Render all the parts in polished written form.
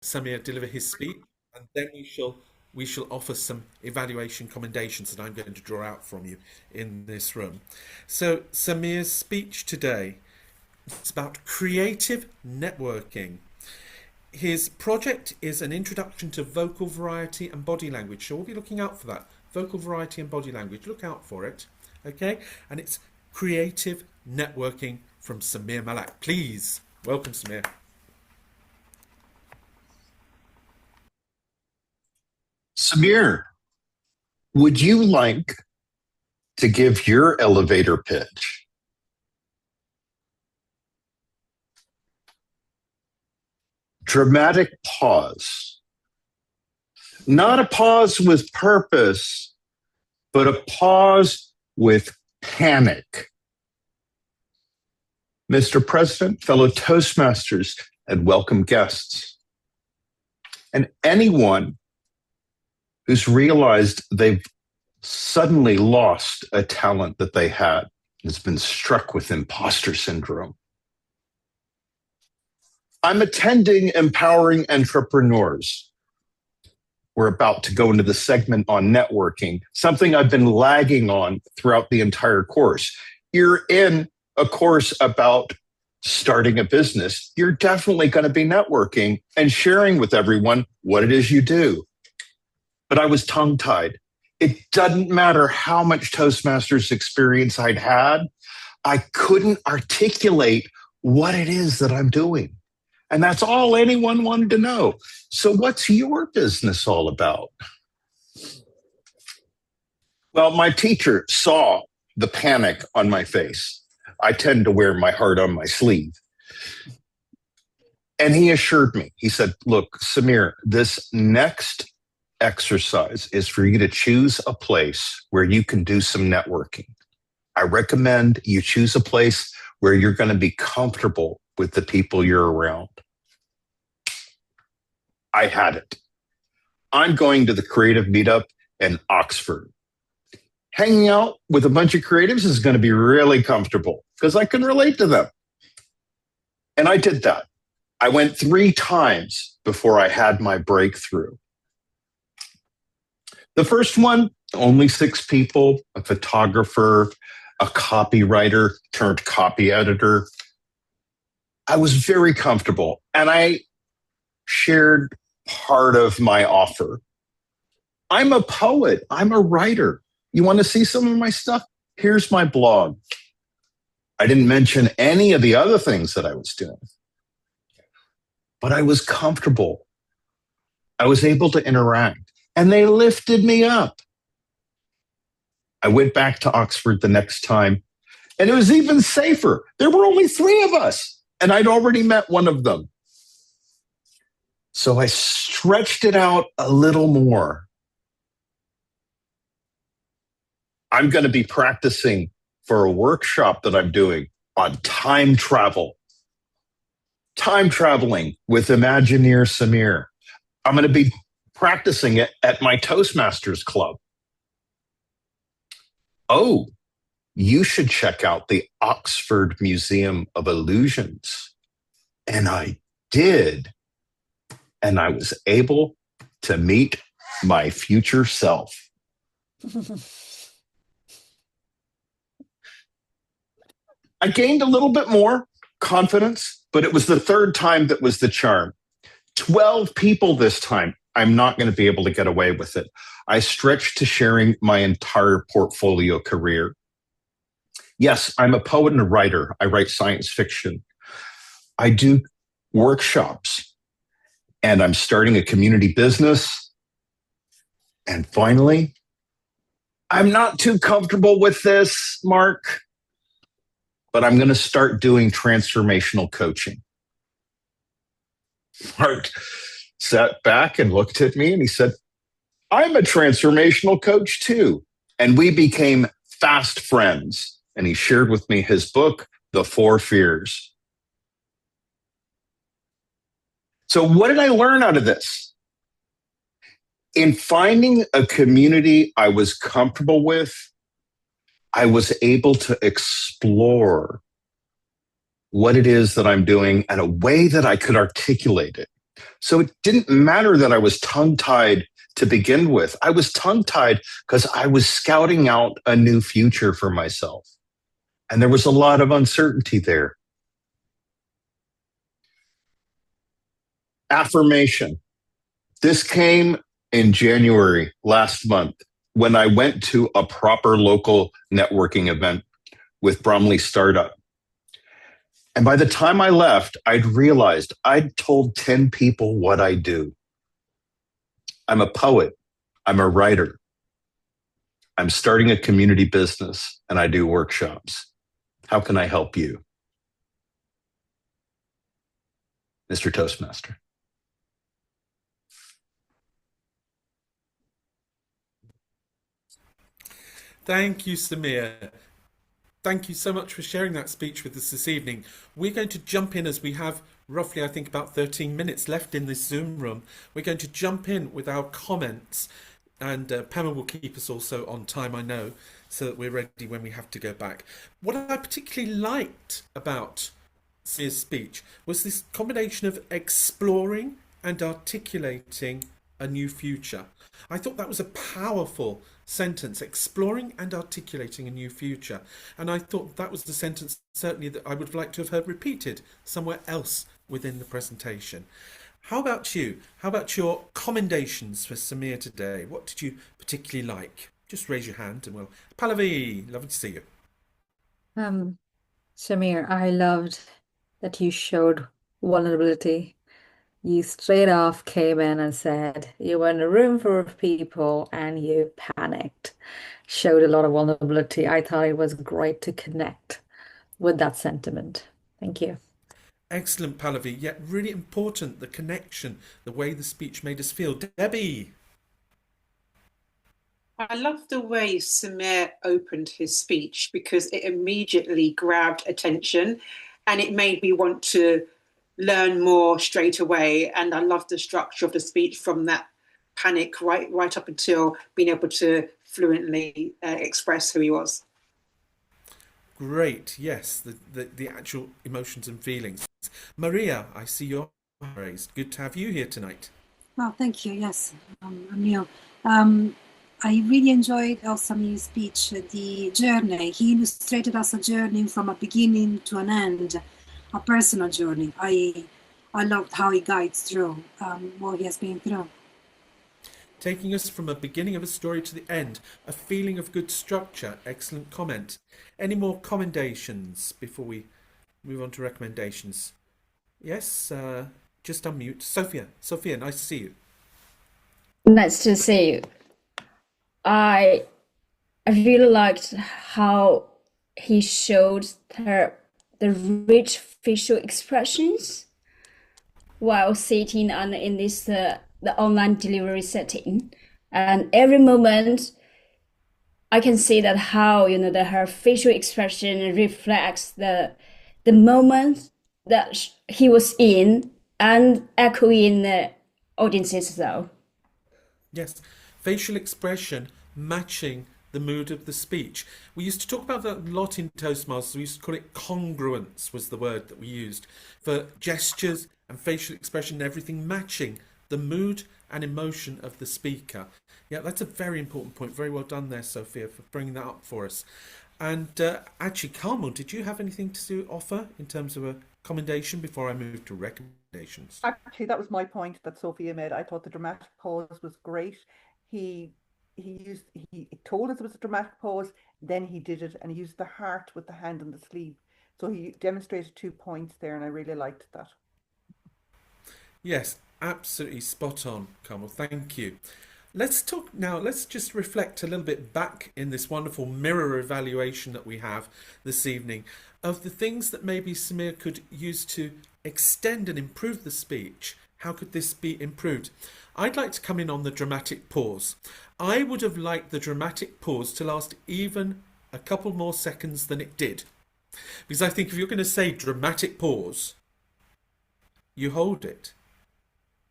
Samir deliver his speech, and then we shall offer some evaluation commendations that I'm going to draw out from you in this room. So Samir's speech today is about creative networking. His project is an introduction to vocal variety and body language. So we'll be looking out for that. Vocal variety and body language. Look out for it. Okay? And it's creative networking from Samir Malak. Please welcome Samir. Samir, would you like to give your elevator pitch? Dramatic pause. Not a pause with purpose, but a pause with panic. Mr. President, fellow Toastmasters, and welcome guests, and anyone who's realized they've suddenly lost a talent that they had, has been struck with imposter syndrome. I'm attending Empowering Entrepreneurs. We're about to go into the segment on networking, something I've been lagging on throughout the entire course. You're in a course about starting a business. You're definitely going to be networking and sharing with everyone what it is you do. But I was tongue-tied. It doesn't matter how much Toastmasters experience I'd had. I couldn't articulate what it is that I'm doing. And that's all anyone wanted to know. So what's your business all about? Well, my teacher saw the panic on my face. I tend to wear my heart on my sleeve. And he assured me, he said, look, Samir, this next exercise is for you to choose a place where you can do some networking. I recommend you choose a place where you're going to be comfortable with the people you're around. I had it. I'm going to the creative meetup in Oxford. Hanging out with a bunch of creatives is going to be really comfortable because I can relate to them. And I did that. I went 3 times before I had my breakthrough. The first one, only 6 people, a photographer, a copywriter turned copy editor. I was very comfortable, and I shared part of my offer. I'm a poet. I'm a writer. You want to see some of my stuff? Here's my blog. I didn't mention any of the other things that I was doing, but I was comfortable. I was able to interact. And they lifted me up. I went back to Oxford the next time, and it was even safer. There were only 3 of us, and I'd already met one of them. So I stretched it out a little more. I'm going to be practicing for a workshop that I'm doing on time travel. Time traveling with Imagineer Samir. I'm going to be practicing it at my Toastmasters club. Oh, you should check out the Oxford Museum of Illusions. And I did. And I was able to meet my future self. I gained a little bit more confidence, but it was the 3rd time that was the charm. 12 people this time. I'm not going to be able to get away with it. I stretched to sharing my entire portfolio career. Yes, I'm a poet and a writer. I write science fiction. I do workshops, and I'm starting a community business. And finally, I'm not too comfortable with this, Mark, but I'm going to start doing transformational coaching. Mark sat back and looked at me and he said, I'm a transformational coach too. And we became fast friends. And he shared with me his book, The 4 Fears. So what did I learn out of this? In finding a community I was comfortable with, I was able to explore what it is that I'm doing in a way that I could articulate it. So it didn't matter that I was tongue-tied to begin with. I was tongue-tied because I was scouting out a new future for myself. And there was a lot of uncertainty there. Affirmation. This came in January last month when I went to a proper local networking event with Bromley Startup. And by the time I left, I'd realized I'd told 10 people what I do. I'm a poet. I'm a writer. I'm starting a community business and I do workshops. How can I help you? Mr. Toastmaster. Thank you, Samir. Thank you so much for sharing that speech with us this evening. We're going to jump in as we have roughly, I think, about 13 minutes left in this Zoom room. We're going to jump in with our comments, and Pamela will keep us also on time, I know, so that we're ready when we have to go back. What I particularly liked about Samir's speech was this combination of exploring and articulating a new future. I thought that was a powerful sentence, exploring and articulating a new future. And I thought that was the sentence certainly that I would have liked to have heard repeated somewhere else within the presentation. How about you? How about your commendations for Samir today? What did you particularly like? Just raise your hand and we'll... Pallavi, lovely to see you. Samir, I loved that you showed vulnerability. You straight off came in and said you were in a room full of people and you panicked. Showed a lot of vulnerability. I thought it was great to connect with that sentiment. Thank you. Excellent, Pallavi. Yet really important, the connection, the way the speech made us feel. Debbie. I love the way Samir opened his speech because it immediately grabbed attention and it made me want to learn more straight away. And I love the structure of the speech from that panic right up until being able to fluently express who he was. Great, yes, the actual emotions and feelings. Maria, I see your hand raised. Good to have you here tonight. Well, thank you. Yes, Emil. I really enjoyed Samir's speech, the journey. He illustrated us a journey from a beginning to an end, a personal journey. I loved how he guides through what he has been through. Taking us from a beginning of a story to the end, a feeling of good structure. Excellent comment. Any more commendations before we move on to recommendations? Yes, just unmute. Sophia, nice to see you. Nice to see you. I really liked how he showed the rich facial expressions while sitting in this the online delivery setting, and every moment I can see that how her facial expression reflects the moment that he was in and echoing the audiences though. Yes, facial expression matching the mood of the speech. We used to talk about that a lot in Toastmasters. We used to call it congruence, was the word that we used for gestures and facial expression and everything matching the mood and emotion of the speaker. Yeah, that's a very important point. Very well done there, Sophia, for bringing that up for us. And actually, Carmel, did you have anything to offer in terms of a commendation before I move to recommendations? Actually, that was my point that Sophia made. I thought the dramatic pause was great. He told us it was a dramatic pause, then he did it, and he used the heart with the hand on the sleeve. So he demonstrated 2 points there, and I really liked that. Yes, absolutely spot on, Carmel. Thank you. Let's talk now. Let's just reflect a little bit back in this wonderful mirror evaluation that we have this evening of the things that maybe Samir could use to extend and improve the speech. How could this be improved? I'd like to come in on the dramatic pause. I would have liked the dramatic pause to last even a couple more seconds than it did. Because I think if you're going to say dramatic pause, you hold it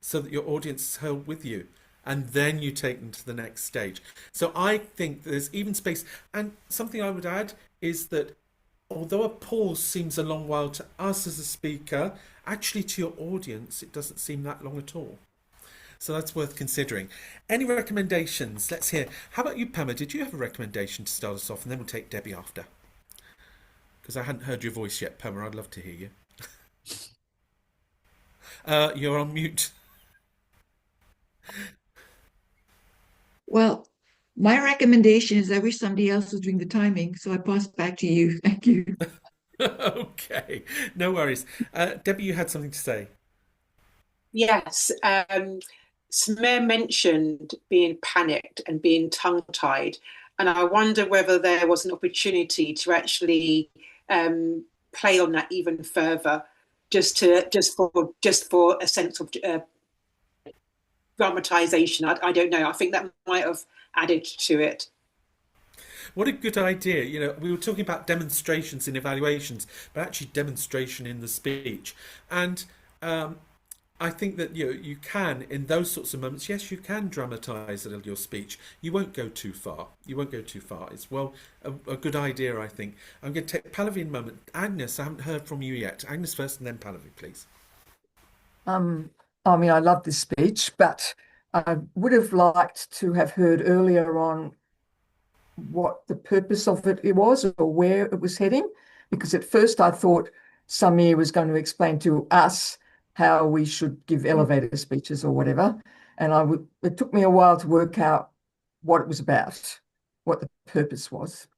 so that your audience is held with you, and then you take them to the next stage. So I think there's even space. And something I would add is that although a pause seems a long while to us as a speaker, actually to your audience, it doesn't seem that long at all. So that's worth considering. Any recommendations? Let's hear. How about you, Pema? Did you have a recommendation to start us off? And then we'll take Debbie after. Because I hadn't heard your voice yet, Pema. I'd love to hear you. You're on mute. Well, my recommendation is I wish somebody else was doing the timing, so I pass back to you. Thank you. Okay, no worries. Debbie, you had something to say. Yes, Samir mentioned being panicked and being tongue-tied, and I wonder whether there was an opportunity to actually play on that even further, just for a sense of dramatization. I don't know. I think that might have added to it. What a good idea. You know, we were talking about demonstrations in evaluations, but actually demonstration in the speech. And I think that you can, in those sorts of moments, yes, you can dramatize a little your speech. You won't go too far. You won't go too far. It's a good idea, I think. I'm going to take Pallavi in a moment. Agnes, I haven't heard from you yet. Agnes first and then Pallavi, please. I mean, I love this speech, but I would have liked to have heard earlier on what the purpose of it was or where it was heading, because at first I thought Samir was going to explain to us how we should give elevator speeches or whatever, and it took me a while to work out what it was about, what the purpose was.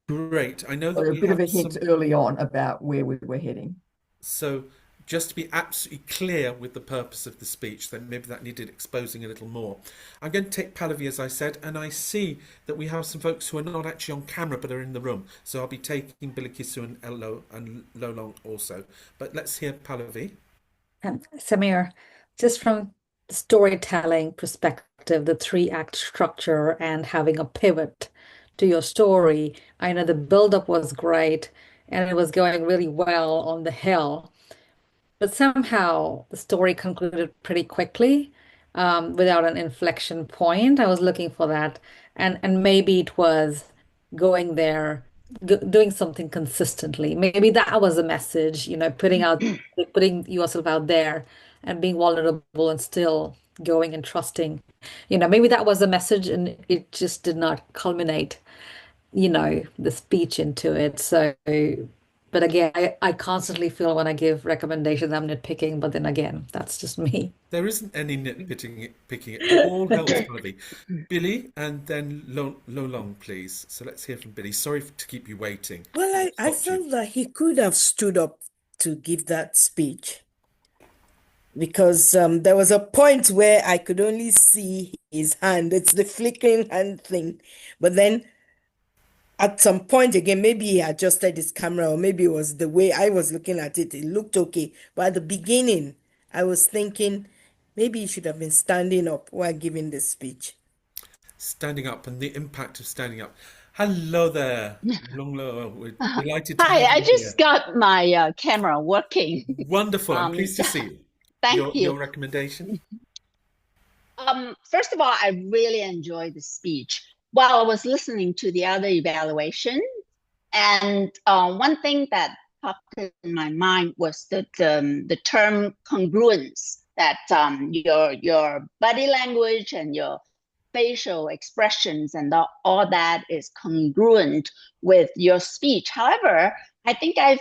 Great. I know that So a we bit have of a hint early on about where we were heading. So just to be absolutely clear with the purpose of the speech, then maybe that needed exposing a little more. I'm going to take Pallavi, as I said, and I see that we have some folks who are not actually on camera but are in the room. So I'll be taking Bilikisu and Elo and Lolong also. But let's hear Pallavi. Samir, just from the storytelling perspective, the three-act structure and having a pivot to your story, I know the build-up was great and it was going really well on the hill. But somehow the story concluded pretty quickly, without an inflection point. I was looking for that, and maybe it was going there, doing something consistently. Maybe that was a message, putting yourself out there and being vulnerable and still going and trusting. Maybe that was a message, and it just did not culminate, the speech into it. So. But again, I constantly feel when I give recommendations, I'm nitpicking, but then again, that's just me. There isn't any nitpicking. It all helps, Pallavi. Billy and then Lolong, please. So let's hear from Billy. Sorry to keep you waiting. Well, I felt that he could have stood up to give that speech because there was a point where I could only see his hand. It's the flickering hand thing. But then at some point again, maybe he adjusted his camera or maybe it was the way I was looking at it. It looked okay. But at the beginning, I was thinking maybe he should have been standing up while giving this speech. Standing up and the impact of standing up. Hello there, Long Lo. We're delighted to Hi, have I you just here. got my camera working. Wonderful. I'm pleased to see you. Thank your, you. Your recommendation? First of all, I really enjoyed the speech. While I was listening to the other evaluation, and one thing that popped in my mind was the term congruence, that your body language and your facial expressions and all that is congruent with your speech. However, I think I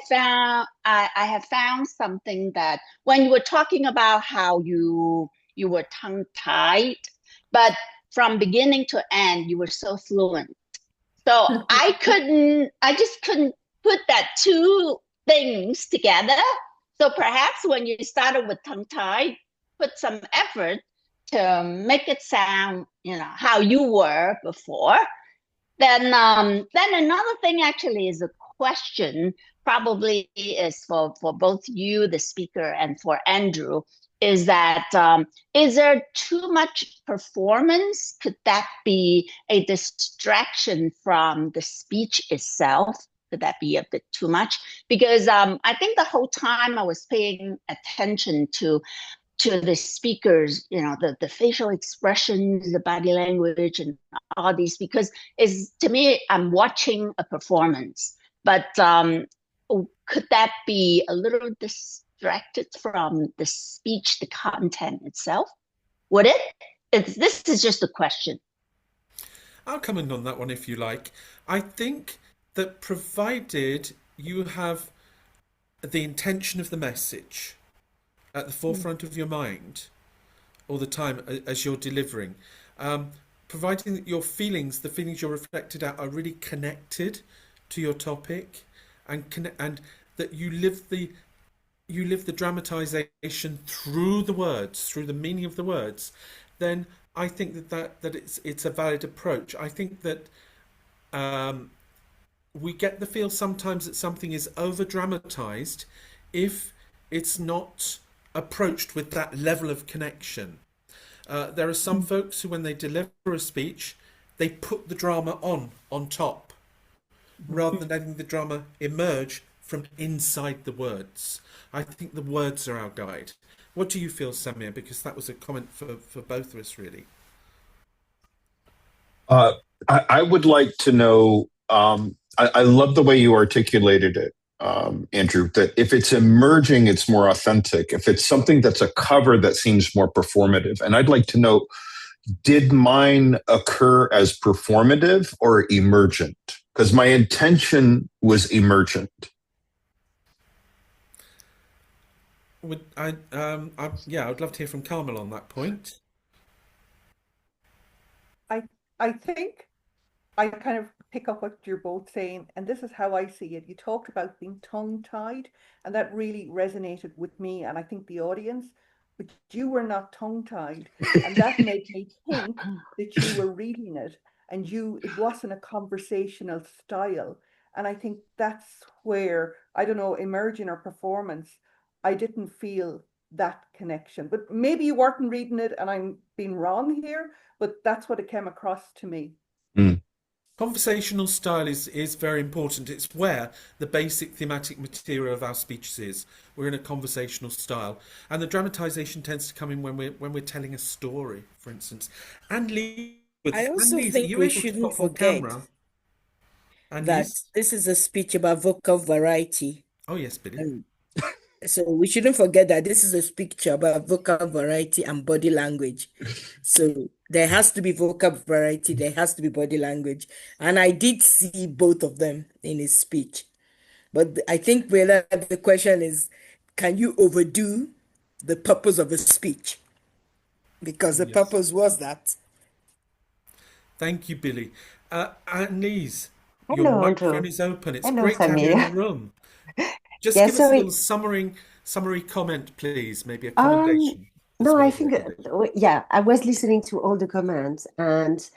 have found something that when you were talking about how you were tongue-tied, but from beginning to end, you were so fluent. So I just couldn't put that two things together. So perhaps when you started with tongue-tied, put some effort to make it sound, how you were before. Then another thing actually is a question, probably is for both you, the speaker, and for Andrew, is that is there too much performance? Could that be a distraction from the speech itself? Could that be a bit too much? Because I think the whole time I was paying attention to the speakers, the facial expressions, the body language, and all these, because to me, I'm watching a performance. But could that be a little distracted from the speech, the content itself? Would it? This is just a question. I'll come in on that one if you like. I think that provided you have the intention of the message at the forefront of your mind all the time as you're delivering, providing that your feelings, the feelings you're reflected at, are really connected to your topic, and that you live the dramatization through the words, through the meaning of the words, then I think that it's a valid approach. I think that we get the feel sometimes that something is over dramatized if it's not approached with that level of connection. There are some folks who, when they deliver a speech, they put the drama on top, rather than letting the drama emerge from inside the words. I think the words are our guide. What do you feel, Samir? Because that was a comment for both of us, really. I would like to know, I love the way you articulated it, Andrew, that if it's emerging, it's more authentic. If it's something that's a cover, that seems more performative. And I'd like to know, did mine occur as performative or emergent? Because my intention was emergent. I'd love to hear from Carmel on that point. I think I kind of pick up what you're both saying, and this is how I see it. You talked about being tongue-tied, and that really resonated with me, and I think the audience, but you were not tongue-tied, and that made me think that you were reading it, and it wasn't a conversational style. And I think that's where, I don't know, emerging or performance, I didn't feel that connection. But maybe you weren't reading it and I'm being wrong here, but that's what it came across to me. Mm. Conversational style is very important. It's where the basic thematic material of our speeches is. We're in a conversational style, and the dramatization tends to come in when we're telling a story, for instance. And Lee, I also Annelise, are think you we able to shouldn't pop on forget camera? that Annelise? this is a speech about vocal variety. Oh yes, Billy. And so we shouldn't forget that this is a speech about vocal variety and body language. So there has to be vocal variety, there has to be body language. And I did see both of them in his speech. But I think whether the question is, can you overdo the purpose of a speech? Because the Yes. purpose was that. Thank you, Billy. Annelise, your Hello, microphone Andrew. is open. It's Hello, great to have you in the Samir. room. Just Yeah, give us a sorry. little summary comment, please. Maybe a Um, commendation as no, well I as a think, recommendation. yeah, I was listening to all the comments, and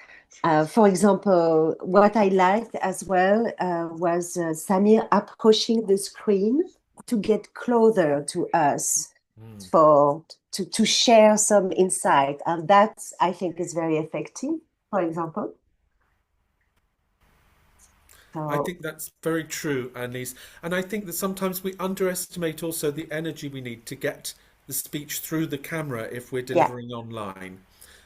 for example, what I liked as well was Samir approaching the screen to get closer to us to share some insight, and that I think is very effective, for example. I So, think that's very true, Annelise. And I think that sometimes we underestimate also the energy we need to get the speech through the camera if we're yeah. delivering online.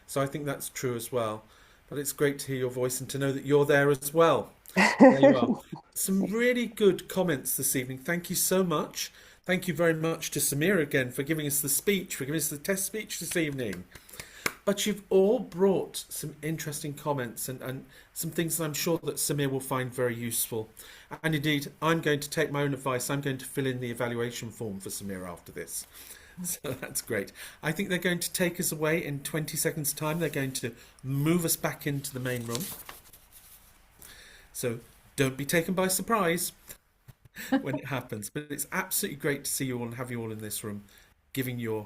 So I think that's true as well. But it's great to hear your voice and to know that you're there as well. There you are. Some really good comments this evening. Thank you so much. Thank you very much to Samir again for giving us the speech, for giving us the test speech this evening. But you've all brought some interesting comments and some things that I'm sure that Samir will find very useful. And indeed, I'm going to take my own advice. I'm going to fill in the evaluation form for Samir after this. So that's great. I think they're going to take us away in 20 seconds' time. They're going to move us back into the main room. So don't be taken by surprise when it happens. But it's absolutely great to see you all and have you all in this room giving your